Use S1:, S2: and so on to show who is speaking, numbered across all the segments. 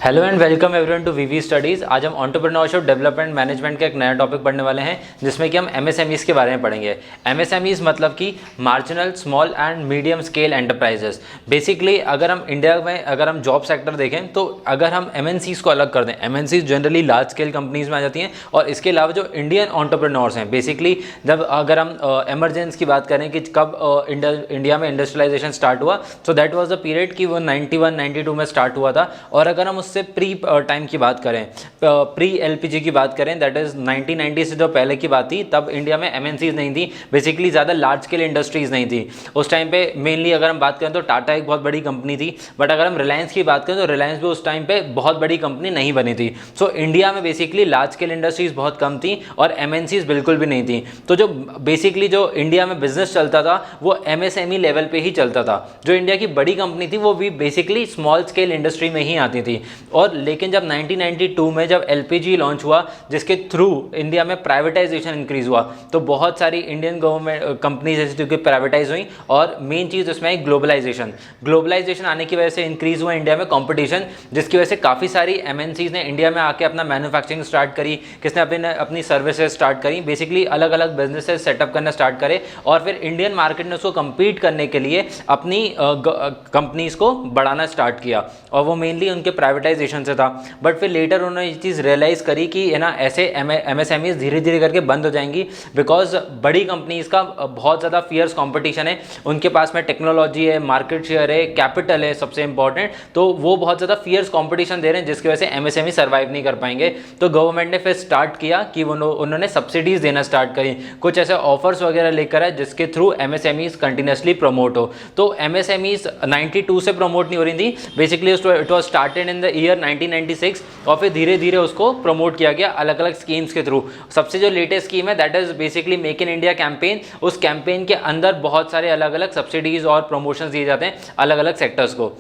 S1: Hello and welcome everyone to VV studies. आज हम entrepreneurship development management का एक नया टॉपिक पढ़ने वाले हैं जिसमें कि हम एमएसएमईज़ के बारे में पढ़ेंगे। एमएसएमईज़ मतलब कि marginal small and medium scale enterprises. Basically अगर हम इंडिया में अगर हम जॉब सेक्टर देखें तो अगर हम एमएनसीज़ को अलग कर दें, MNCs generally large scale companies में आ जाती हैं और इसके अलावा जो इंडियन एंटरप्रेन्योर्स हैं, बेसिकली जब अगर हम एमरजेंस की बात करें कि कब इंडिया में इंडस्ट्रियलाइजेशन स्टार्ट हुआ, so that was the period कि वो 91-92 में स्टार्ट हुआ था। और अगर हम उससे प्री टाइम की बात करें, प्री एलपीजी की बात करें, दैट इज 1990 से जो पहले की बात थी, तब इंडिया में एमएनसीज नहीं थी, बेसिकली ज़्यादा लार्ज स्केल इंडस्ट्रीज नहीं थी उस टाइम पे। मेनली अगर हम बात करें तो टाटा एक बहुत बड़ी कंपनी थी, बट अगर हम रिलायंस की बात करें तो रिलायंस भी उस टाइम पे बहुत बड़ी कंपनी नहीं बनी थी। सो इंडिया में बेसिकली लार्ज स्केल इंडस्ट्रीज बहुत कम थी और एमएनसीज बिल्कुल भी नहीं थी। तो जो बेसिकली जो इंडिया में बिजनेस चलता था वो एमएसएमई लेवल पे ही चलता था। जो इंडिया की बड़ी कंपनी थी वो भी बेसिकली स्मॉल स्केल इंडस्ट्री में ही आती थी। और लेकिन जब 1992 में जब एलपीजी लॉन्च हुआ, जिसके थ्रू इंडिया में प्राइवेटाइजेशन इंक्रीज हुआ, तो बहुत सारी इंडियन गवर्नमेंट कंपनीज ऐसी जो कि प्राइवेटाइज हुई। और मेन चीज़ उसमें है ग्लोबलाइजेशन आने की वजह से इंक्रीज हुआ इंडिया में कंपटीशन, जिसकी वजह से काफ़ी सारी एमएनसीज ने इंडिया में आके अपना मैन्युफैक्चरिंग स्टार्ट करी, किसने अपनी सर्विसेज स्टार्ट करी, बेसिकली अलग अलग बिजनेसेस सेटअप करना स्टार्ट करे और फिर इंडियन मार्केट में उसको कम्पीट करने के लिए अपनी कंपनीज को बढ़ाना स्टार्ट किया। और वो मेनली उनके प्राइवेटाइजेशन से था। बट फिर लेटर उन्होंने ये चीज़ रियलाइज़ करी कि है ना, ऐसे एमएसएमईज धीरे धीरे करके बंद हो जाएंगी, बिकॉज बड़ी कंपनीज का बहुत ज़्यादा फियर्स कंपटीशन है, उनके पास में टेक्नोलॉजी है, मार्केट शेयर है, कैपिटल है, सबसे इंपॉर्टेंट, तो वो बहुत ज़्यादा फियर्स कंपटीशन दे रहे हैं, जिसकी वजह से एमएसएमई सर्वाइव नहीं कर पाएंगे। तो गवर्नमेंट ने फिर स्टार्ट किया कि उन्होंने सब्सिडीज़ देना स्टार्ट करी, कुछ ऐसे ऑफर्स वगैरह लेकर आए जिसके थ्रू एमएसएमईज कंटिन्यूसली प्रमोट हो। तो एमएसएमईज 92 से प्रमोट नहीं हो रही थी, basically it was started in the year 1996 और फिर धीरे धीरे उसको प्रमोट किया गया अलग अलग स्कीम्स के थ्रू। सबसे जो लेटेस्ट स्कीम है that is basically make in India campaign. उस कैंपेन के अंदर बहुत सारे अलग अलग सब्सिडीज और प्रमोशंस दिए जाते हैं अलग अलग सेक्टर्स को।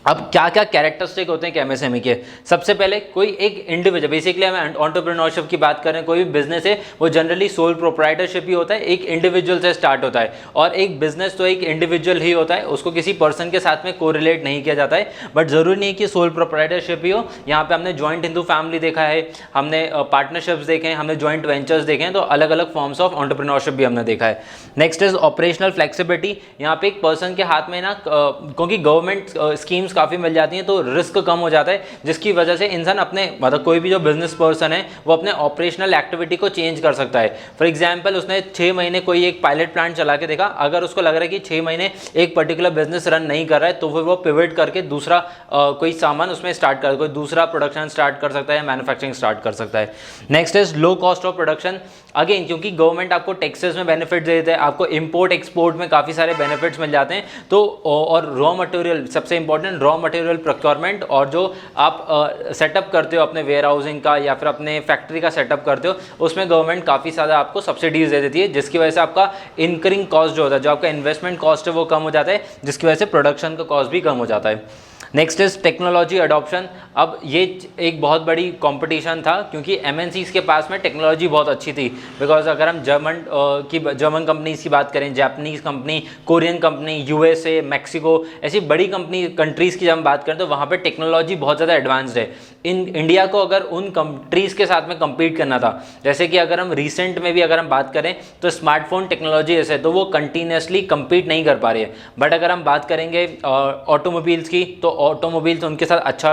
S1: अब क्या क्या कैरेक्टरिस्टिक होते हैं कि एमएसएमई के, सबसे पहले कोई एक इंडिविजुअल, बेसिकली हम एंटरप्रेन्योरशिप की बात करें, कोई भी बिजनेस है वो जनरली सोल प्रोप्राइटरशिप ही होता है, एक इंडिविजुअल से स्टार्ट होता है। और एक बिजनेस तो एक इंडिविजुअल ही होता है, उसको किसी पर्सन के साथ में कोरिलेट नहीं किया जाता है। बट जरूरी नहीं कि सोल प्रोप्राइटरशिप ही हो। यहाँ पे हमने जॉइंट हिंदू फैमिली देखा है, हमने पार्टनरशिप्स देखे हैं, हमने जॉइंट वेंचर्स देखे हैं, तो अलग अलग फॉर्म्स ऑफ एंटरप्रेन्योरशिप भी हमने देखा है। Next is operational flexibility. यहाँ पे एक पर्सन के हाथ में ना, क्योंकि गवर्नमेंट स्कीम्स काफ़ी मिल जाती हैं तो रिस्क कम हो जाता है, जिसकी वजह से इंसान अपने मतलब कोई भी जो बिजनेस पर्सन है वो अपने ऑपरेशनल एक्टिविटी को चेंज कर सकता है। फॉर एग्जांपल उसने 6 महीने कोई एक पायलट प्लांट चला के देखा, अगर उसको लग रहा है कि 6 महीने एक पर्टिकुलर बिजनेस रन नहीं कर रहा है तो फिर वो पिवट करके दूसरा कोई सामान उसमें स्टार्ट कर, कोई दूसरा प्रोडक्शन स्टार्ट कर सकता है, मैन्युफैक्चरिंग स्टार्ट कर सकता है। Next is low cost of production. Again क्योंकि गवर्नमेंट आपको टैक्सेस में बेनिफिट देते हैं, आपको इंपोर्ट एक्सपोर्ट में काफ़ी सारे बेनिफिट्स मिल जाते हैं, तो और रॉ मटेरियल, सबसे इंपॉर्टेंट रॉ मटेरियल प्रोक्योरमेंट, और जो आप सेटअप करते हो अपने वेयर हाउसिंग का या फिर अपने फैक्ट्री का सेटअप करते हो, उसमें गवर्नमेंट काफ़ी ज़्यादा आपको सब्सिडीज दे देती है, जिसकी वजह से आपका इनकरिंग कॉस्ट जो होता है, जो आपका इन्वेस्टमेंट कॉस्ट है वो कम हो जाता है, जिसकी वजह से प्रोडक्शन का कॉस्ट भी कम हो जाता है। Next is technology adoption. अब ये एक बहुत बड़ी कंपटीशन था क्योंकि एमएनसीज के पास में टेक्नोलॉजी बहुत अच्छी थी, बिकॉज अगर हम जर्मन कंपनीज की बात करें, Japanese company, Korean company, USA, Mexico, ऐसी बड़ी कंट्रीज़ की जब हम बात करें तो वहाँ पे टेक्नोलॉजी बहुत ज़्यादा एडवांस्ड है। इन इंडिया को अगर उन कंट्रीज़ के साथ में कम्पीट करना था, जैसे कि अगर हम रिसेंट में भी अगर हम बात करें तो स्मार्टफोन टेक्नोलॉजी ऐसे तो वो कंटिन्यूसली कम्पीट नहीं कर पा रही है। बट अगर हम बात करेंगे ऑटोमोबाइल्स की, तो ऑटोमोबाइल्स उनके साथ अच्छा,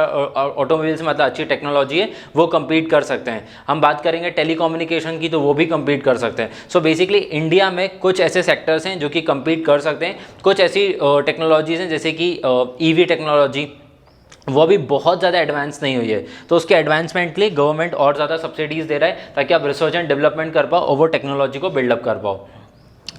S1: ऑटोमोबाइल्स मतलब अच्छी टेक्नोलॉजी है, वो कम्पीट कर सकते हैं। हम बात करेंगे टेलीकम्युनिकेशन की, तो वो भी कम्पीट कर सकते हैं। सो बेसिकली इंडिया में कुछ ऐसे सेक्टर्स हैं जो कि कम्पीट कर सकते हैं, कुछ ऐसी टेक्नोलॉजीज़ हैं जैसे कि ईवी टेक्नोलॉजी, वो भी बहुत ज़्यादा एडवांस नहीं हुई है, तो उसके एडवांसमेंट के लिए गवर्नमेंट और ज़्यादा सब्सिडीज़ दे रहा है ताकि आप रिसर्च एंड डेवलपमेंट कर पाओ और वो टेक्नोलॉजी को बिल्डअप कर पाओ।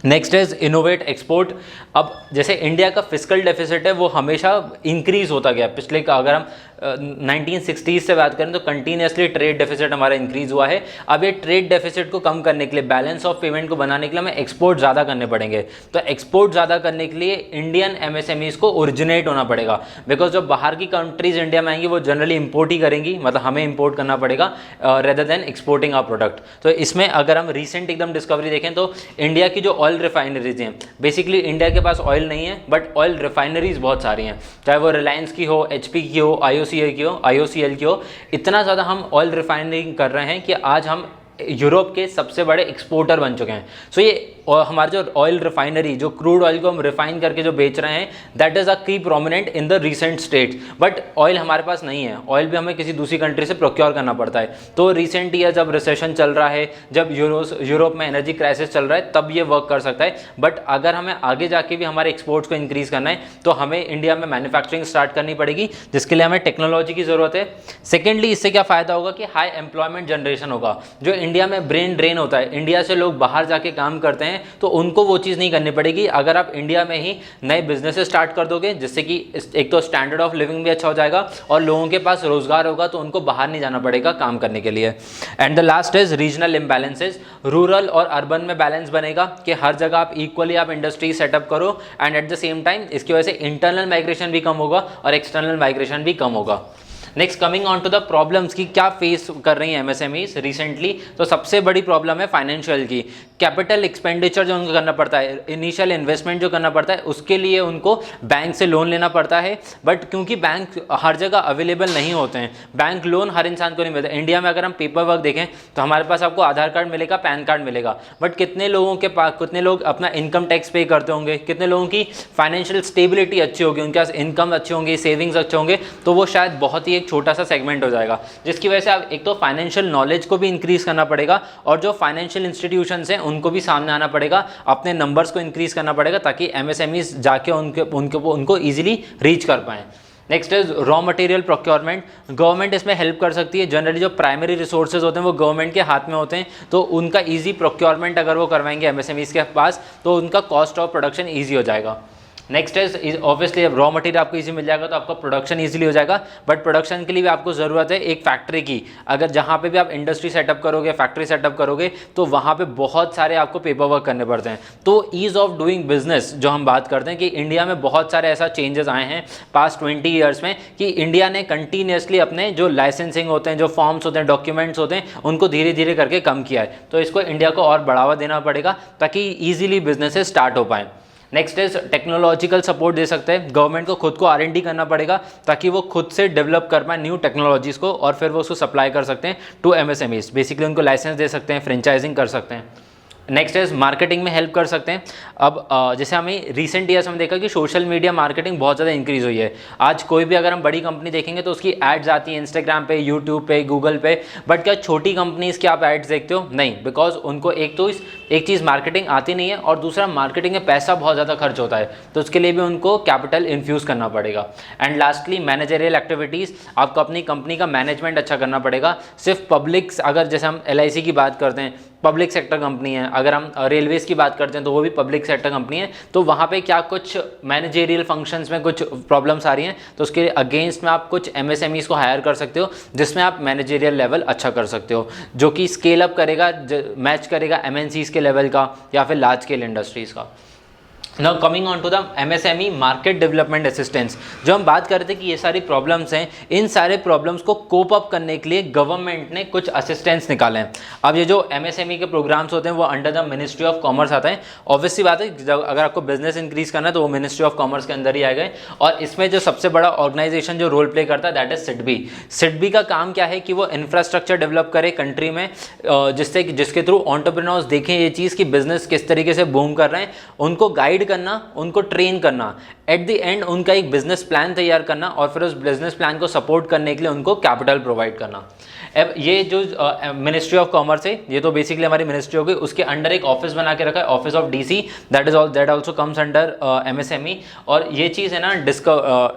S1: Next is innovate export. अब जैसे इंडिया का फिस्कल डेफिसिट है वो हमेशा इंक्रीज होता गया पिछले का, अगर हम 1960s से बात करें तो कंटिन्यूसली ट्रेड डेफिसिट हमारा इंक्रीज हुआ है। अब ये ट्रेड डेफिसिट को कम करने के लिए, बैलेंस ऑफ पेमेंट को बनाने के लिए हमें एक्सपोर्ट ज़्यादा करने पड़ेंगे। तो एक्सपोर्ट ज़्यादा करने के लिए इंडियन एमएसएमईज को ओरिजिनेट होना पड़ेगा, बिकॉज जो बाहर की कंट्रीज इंडिया में आएंगी वो जनरली इंपोर्ट ही करेंगी, मतलब हमें इंपोर्ट करना पड़ेगा rather than exporting our product. तो इसमें अगर हम रिसेंट एकदम डिस्कवरी देखें तो इंडिया की जो ऑयल रिफाइनरीज हैं, बेसिकली इंडिया के पास ऑयल नहीं है बट ऑयल रिफाइनरीज बहुत सारी हैं, चाहे वो रिलायंस की हो, एचपी की हो, IOCL की हो, इतना ज़्यादा हम ऑयल रिफाइनरिंग कर रहे हैं कि आज हम यूरोप के सबसे बड़े एक्सपोर्टर बन चुके हैं। सो ये हमारे जो ऑयल रिफाइनरी, जो क्रूड ऑयल को हम रिफाइन करके जो बेच रहे हैं, दैट इज़ अ की prominent in the recent states. But oil हमारे पास नहीं है, ऑयल भी हमें किसी दूसरी कंट्री से प्रोक्योर करना पड़ता है। तो रिसेंट ईयर जब रिसेशन चल रहा है, जब यूरोप में एनर्जी क्राइसिस चल रहा है, तब ये वर्क कर सकता है। बट अगर हमें आगे जाके भी हमारे एक्सपोर्ट्स को इंक्रीज़ करना है तो हमें इंडिया में मैन्युफैक्चरिंग स्टार्ट करनी पड़ेगी, जिसके लिए हमें टेक्नोलॉजी की ज़रूरत है। सेकेंडली, इससे क्या फ़ायदा होगा कि हाई एम्प्लॉयमेंट जनरेशन होगा। जो इंडिया में ब्रेन ड्रेन होता है, इंडिया से लोग बाहर जाके काम करते हैं, तो उनको वो चीज़ नहीं करनी पड़ेगी अगर आप इंडिया में ही नए बिजनेसेस स्टार्ट कर दोगे, जिससे कि एक तो स्टैंडर्ड ऑफ लिविंग भी अच्छा हो जाएगा और लोगों के पास रोजगार होगा, तो उनको बाहर नहीं जाना पड़ेगा काम करने के लिए। And the last is regional imbalances. Rural और अर्बन में बैलेंस बनेगा कि हर जगह आप इक्वली आप इंडस्ट्री सेटअप करो, and at the same time इसकी वजह से इंटरनल माइग्रेशन भी कम होगा और एक्सटर्नल माइग्रेशन भी कम होगा। Next, coming on to the problems की क्या फेस कर रही हैं MSMEs रिसेंटली, तो सबसे बड़ी प्रॉब्लम है फाइनेंशियल की। कैपिटल एक्सपेंडिचर जो उनको करना पड़ता है, इनिशियल इन्वेस्टमेंट जो करना पड़ता है, उसके लिए उनको बैंक से लोन लेना पड़ता है। बट क्योंकि बैंक हर जगह अवेलेबल नहीं होते हैं, बैंक लोन हर इंसान को नहीं मिलता। इंडिया में अगर हम पेपर वर्क देखें तो हमारे पास आपको आधार कार्ड मिलेगा, पैन कार्ड मिलेगा, बट कितने लोगों के पास, कितने लोग अपना इनकम टैक्स पे करते होंगे, कितने लोगों की फाइनेंशियल स्टेबिलिटी अच्छी होगी, उनके पास इनकम अच्छे होंगे, सेविंग्स अच्छे होंगे, तो वो शायद बहुत ही एक छोटा सा सेगमेंट हो जाएगा। जिसकी वजह से आप एक तो फाइनेंशियल नॉलेज को भी इंक्रीज करना पड़ेगा और जो फाइनेंशियल इंस्टीट्यूशंस हैं उनको भी सामने आना पड़ेगा, अपने नंबर्स को इंक्रीज करना पड़ेगा, ताकि MSMEs जाके उनको ईजिली रीच कर पाएँ। Next is raw material procurement. Government इसमें हेल्प कर सकती है। जनरली जो प्राइमरी रिसोर्सेज होते हैं वो गवर्नमेंट के हाथ में होते हैं, तो उनका ईजी प्रोक्योरमेंट अगर वो करवाएंगे MSMEs के पास, तो उनका कॉस्ट ऑफ प्रोडक्शन ईजी हो जाएगा। Next is obviously raw material आपको इजी मिल जाएगा तो आपका प्रोडक्शन इजीली हो जाएगा, बट प्रोडक्शन के लिए भी आपको ज़रूरत है एक फैक्ट्री की। अगर जहाँ पे भी आप इंडस्ट्री सेटअप करोगे, फैक्ट्री सेटअप करोगे, तो वहाँ पे बहुत सारे आपको पेपर वर्क करने पड़ते हैं। तो ईज़ ऑफ डूइंग बिजनेस जो हम बात करते हैं कि इंडिया में बहुत सारे ऐसा चेंजेस आए हैं पास्ट 20 ईयर्स में कि इंडिया ने कंटिन्यूसली अपने जो लाइसेंसिंग होते हैं, जो फॉर्म्स होते हैं, डॉक्यूमेंट्स होते हैं, उनको धीरे धीरे करके कम किया है। तो इसको इंडिया को और बढ़ावा देना पड़ेगा ताकि ईजिली बिजनेसेस स्टार्ट हो पाएँ। नेक्स्ट इज टेक्नोलॉजिकल सपोर्ट दे सकते हैं। गवर्नमेंट को खुद को R&D करना पड़ेगा ताकि वो खुद से डेवलप कर पाए न्यू टेक्नोलॉजीज़ को, और फिर वो उसको सप्लाई कर सकते हैं टू MSMEs। बेसिकली उनको लाइसेंस दे सकते हैं, फ्रेंचाइजिंग कर सकते हैं। नेक्स्ट इज मार्केटिंग में हेल्प कर सकते हैं। अब जैसे हमें रिसेंट ईयर्स में देखा कि सोशल मीडिया मार्केटिंग बहुत ज़्यादा इंक्रीज़ हुई है। आज कोई भी अगर हम बड़ी कंपनी देखेंगे तो उसकी एड्स आती हैं इंस्टाग्राम पे, यूट्यूब पे, गूगल पे, बट क्या छोटी कंपनीज़ की आप एड्स देखते हो? नहीं, बिकॉज उनको एक तो एक चीज़ मार्केटिंग आती नहीं है और दूसरा मार्केटिंग में पैसा बहुत ज़्यादा खर्च होता है, तो उसके लिए भी उनको कैपिटल इन्फ्यूज़ करना पड़ेगा। एंड लास्टली मैनेजरियल एक्टिविटीज़, आपको अपनी कंपनी का मैनेजमेंट अच्छा करना पड़ेगा। सिर्फ पब्लिक, अगर जैसे हम LIC की बात करते हैं, पब्लिक सेक्टर कंपनी है, अगर हम रेलवेज़ की बात करते हैं तो वो भी पब्लिक सेक्टर कंपनी है, तो वहाँ पे क्या कुछ मैनेजेरियल फंक्शंस में कुछ प्रॉब्लम्स आ रही हैं, तो उसके अगेंस्ट में आप कुछ MSMEs को हायर कर सकते हो, जिसमें आप मैनेजेरियल लेवल अच्छा कर सकते हो, जो कि स्केल अप करेगा, मैच करेगा MNCs के लेवल का या फिर लार्ज स्केल इंडस्ट्रीज़ का। Now coming on to the MSME market development assistance. जो हम बात करते हैं कि ये सारी प्रॉब्लम्स हैं, इन सारे प्रॉब्लम्स को कोप अप करने के लिए गवर्नमेंट ने कुछ असिस्टेंस निकाले हैं। अब ये जो MSME के प्रोग्राम्स होते हैं वो under the ministry of commerce आता है। ऑब्वियसली बात है, अगर आपको बिजनेस इंक्रीज करना है तो वो मिनिस्ट्री ऑफ कॉमर्स के अंदर ही आएगा। और इसमें जो सबसे बड़ा ऑर्गेनाइजेशन जो रोल प्ले करता है दैट इज SIDBI। SIDBI का काम क्या है कि वो इंफ्रास्ट्रक्चर डेवलप करे कंट्री में, जिसके थ्रू एंटरप्रेन्योर्स देखें ये चीज़ कि बिजनेस किस तरीके से बूम कर रहे हैं, उनको गाइड करना, उनको ट्रेन करना, एट द एंड उनका एक बिजनेस प्लान तैयार करना और फिर उस बिजनेस प्लान को सपोर्ट करने के लिए उनको कैपिटल प्रोवाइड करना। अब ये जो मिनिस्ट्री ऑफ कॉमर्स है, ये तो बेसिकली हमारी मिनिस्ट्री हो गई, उसके अंडर एक ऑफिस बना के रखा है, office of DC, that also comes under MSME। और ये चीज़ है ना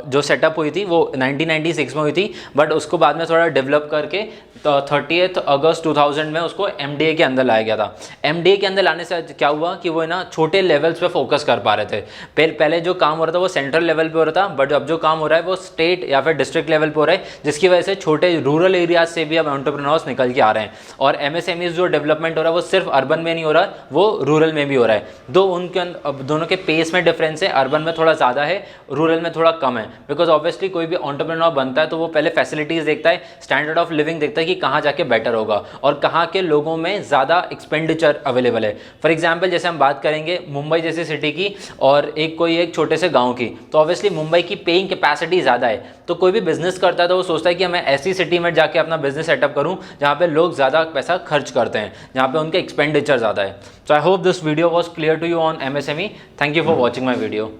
S1: जो सेटअप हुई थी वो 1996 में हुई थी, बट उसको बाद में थोड़ा डेवलप करके 30 अगस्त 2000 में उसको MDA के अंदर लाया गया था। MDA के अंदर लाने से क्या हुआ कि वो ना छोटे लेवल्स पे फोकस कर पा रहे थे। पहले जो काम हो रहा था वो सेंट्रल लेवल पे हो रहा था, बट अब जो काम हो रहा है वो स्टेट या फिर डिस्ट्रिक्ट लेवल पे हो रहा है, जिसकी वजह से छोटे रूरल एरियाज से भी अब एंटरप्रेन्योर्स निकल के आ रहे हैं। और एमएसएमईज जो डेवलपमेंट हो रहा है वो सिर्फ अर्बन में नहीं हो रहा, वो रूरल में भी हो रहा है। दो उनके दोनों के पेस में डिफरेंस है, अर्बन में थोड़ा ज़्यादा है, रूरल में थोड़ा कम है। बिकॉज ऑब्वियसली कोई भी एंटरप्रेन्योर बनता है तो वो पहले फैसिलिटीज़ देखता है, स्टैंडर्ड ऑफ लिविंग देखता है कि कहाँ जाके बेटर होगा और कहाँ के लोगों में ज़्यादा एक्सपेंडिचर अवेलेबल है। फॉर एग्जाम्पल जैसे हम बात करेंगे मुंबई जैसी सिटी की और एक छोटे से गाँव की, तो ऑब्वियसली मुंबई की पेइंग कैपेसिटी ज़्यादा है। तो कोई भी बिजनेस करता है तो वो सोचता है कि मैं ऐसी सिटी में जाके अपना बिजनेस सेटअप करूं जहां पे लोग ज़्यादा पैसा खर्च करते हैं, जहां पे उनके एक्सपेंडिचर ज़्यादा है। So I hope this video was clear to you on MSME। Thank you for watching my video.